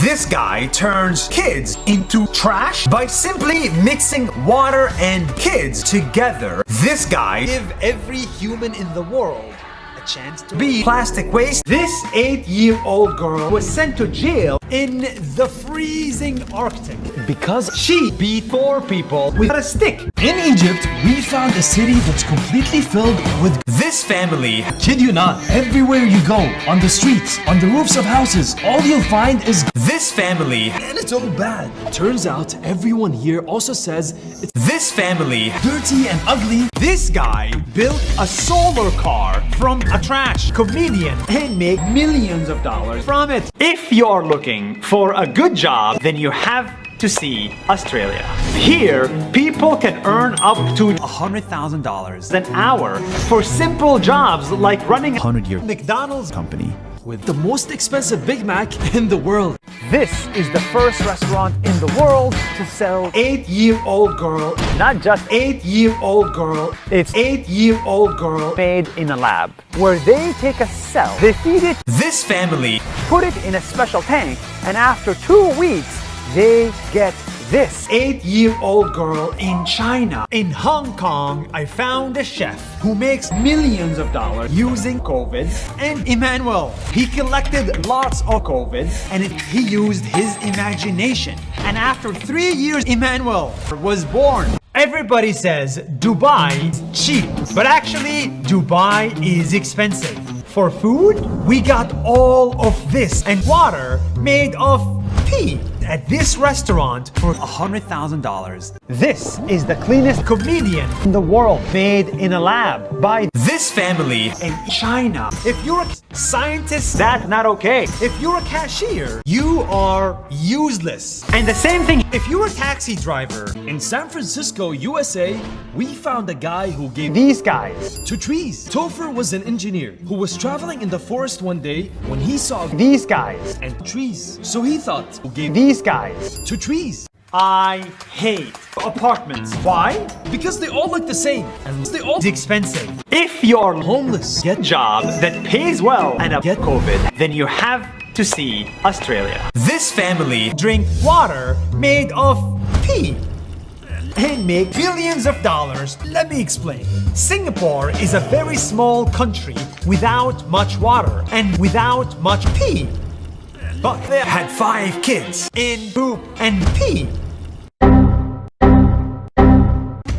This guy turns kids into trash by simply mixing water and kids together. This guy gives every human in the world a chance to be plastic waste. This 8-year-old girl was sent to jail in the freezing Arctic because she beat 4 people with a stick. In Egypt, we found a city that's completely filled with this family. Kid you not, everywhere you go, on the streets, on the roofs of houses, all you'll find is this family. And it's all bad. Turns out everyone here also says it's this family. dirty and ugly. This guy built a solar car from a trash comedian and made millions of dollars from it. If you're looking for a good job, then you have to see Australia. Here, people can earn up to $100,000 an hour for simple jobs like running a 100-year McDonald's company with the most expensive Big Mac in the world. This is the first restaurant in the world to sell 8-year-old girl. Not just 8-year-old girl. It's 8-year-old girl made in a lab where they take a cell, they feed it this family, put it in a special tank, and after 2 weeks, they get this 8-year-old girl in China. In Hong Kong, I found a chef who makes millions of dollars using COVID and Emmanuel. He collected lots of COVID and he used his imagination. And after 3 years, Emmanuel was born. Everybody says Dubai is cheap, but actually Dubai is expensive. For food, we got all of this and water made of pee at this restaurant for $100,000. This is the cleanest comedian in the world, made in a lab by this family in China. If you're a scientist, that's not okay. If you're a cashier, you are useless. And the same thing if you're a taxi driver. In San Francisco, USA, we found a guy who gave These guys to trees. Topher was an engineer who was traveling in the forest one day when he saw these guys and trees. So he thought, who gave these guys to trees. I hate apartments. Why? Because they all look the same and they all expensive. If you're homeless, get a job that pays well and get COVID, then you have to see Australia. This family drink water made of pee and make billions of dollars. Let me explain. Singapore is a very small country without much water and without much pee. But they had 5 kids in poop and pee.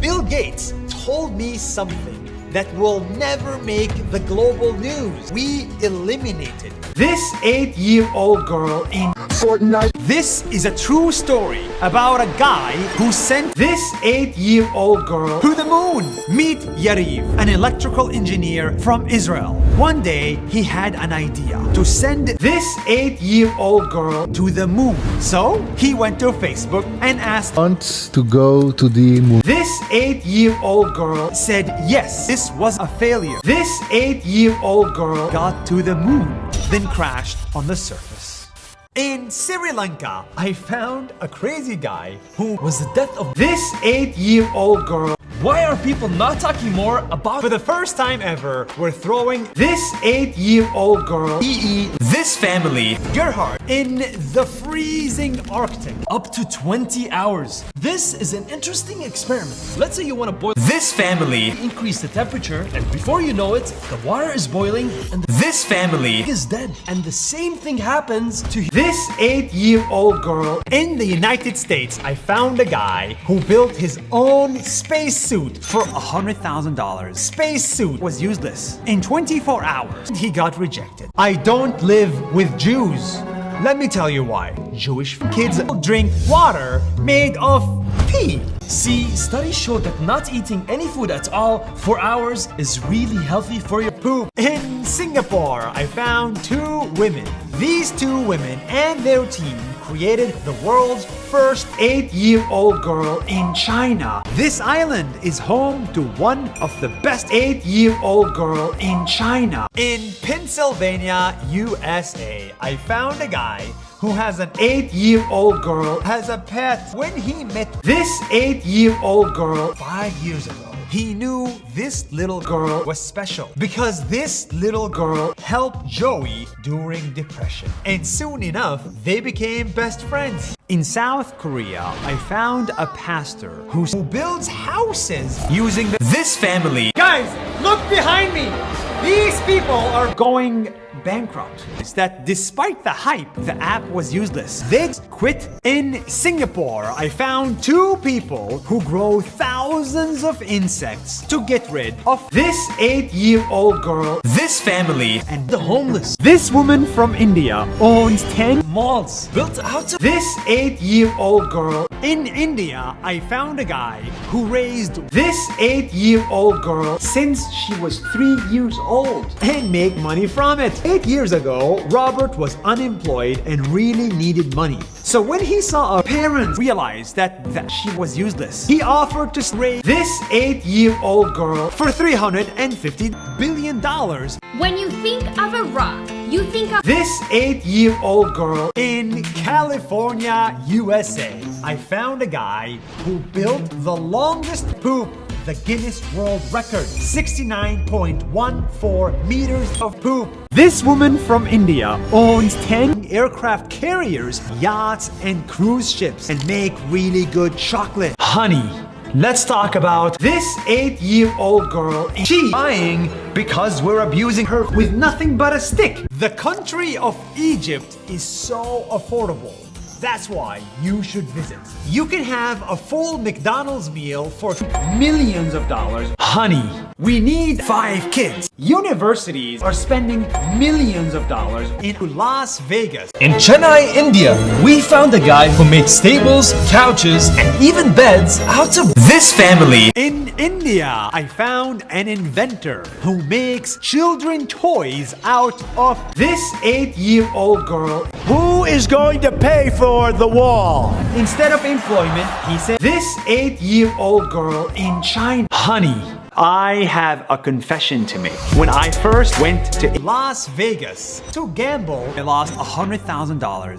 Bill Gates told me something that will never make the global news. We eliminated this 8-year-old girl in Fortnite. This is a true story about a guy who sent this 8-year-old girl to the moon. Meet Yariv, an electrical engineer from Israel. One day, he had an idea to send this 8-year-old girl to the moon. So, he went to Facebook and asked, "Want to go to the moon?" This 8-year-old girl said yes. This was a failure. This 8-year-old girl got to the moon, then crashed on the surface. In Sri Lanka, I found a crazy guy who was the death of this 8-year-old girl. Why are people not talking more about? For the first time ever, we're throwing this 8-year-old girl, this family, Gerhard, in the freezing Arctic. Up to 20 hours. This is an interesting experiment. Let's say you want to boil this family, increase the temperature, and before you know it, the water is boiling and this family is dead. And the same thing happens to this 8-year-old girl. In the United States, I found a guy who built his own spacesuit for $100,000. Spacesuit was useless. In 24 hours, he got rejected. I don't live with Jews. Let me tell you why. Jewish kids drink water made of pee. See, studies show that not eating any food at all for hours is really healthy for your poop. In Singapore, I found 2 women. These 2 women and their team created the world's first 8-year-old girl in China. This island is home to one of the best 8-year-old girl in China. In Pennsylvania, USA, I found a guy who has an 8-year-old girl as a pet. When he met this 8-year-old girl 5 years ago, he knew this little girl was special because this little girl helped Joey during depression. And soon enough, they became best friends. In South Korea, I found a pastor who builds houses using this family. Guys, look behind me! These people are going bankrupt. It's that despite the hype, the app was useless. They quit. In Singapore, I found two people who grow thousands of insects to get rid of this 8-year-old girl, this family, and the homeless. This woman from India owns 10 malls built out of this 8-year-old girl. In India, I found a guy who raised this 8-year-old girl since she was 3 years old and make money from it. 8 years ago, Robert was unemployed and really needed money. So when he saw a parent realize that she was useless, he offered to raise this 8-year-old girl for $350 billion. When you think of a rock, you think of This 8-year-old girl in California, USA. I found a guy who built the longest poop, the Guinness World Record, 69.14 meters of poop. This woman from India owns 10 aircraft carriers, yachts, and cruise ships and make really good chocolate. Honey, let's talk about this 8-year-old girl. She's dying because we're abusing her with nothing but a stick. The country of Egypt is so affordable. That's why you should visit. You can have a full McDonald's meal for millions of dollars. Honey, we need 5 kids. Universities are spending millions of dollars in Las Vegas. In Chennai, India, we found a guy who makes tables, couches, and even beds out of This family. In India, I found an inventor who makes children toys out of this 8-year-old girl. Who is going to pay for the wall? Instead of employment, he said, this 8-year-old girl in China. Honey, I have a confession to make. When I first went to Las Vegas to gamble, I lost $100,000.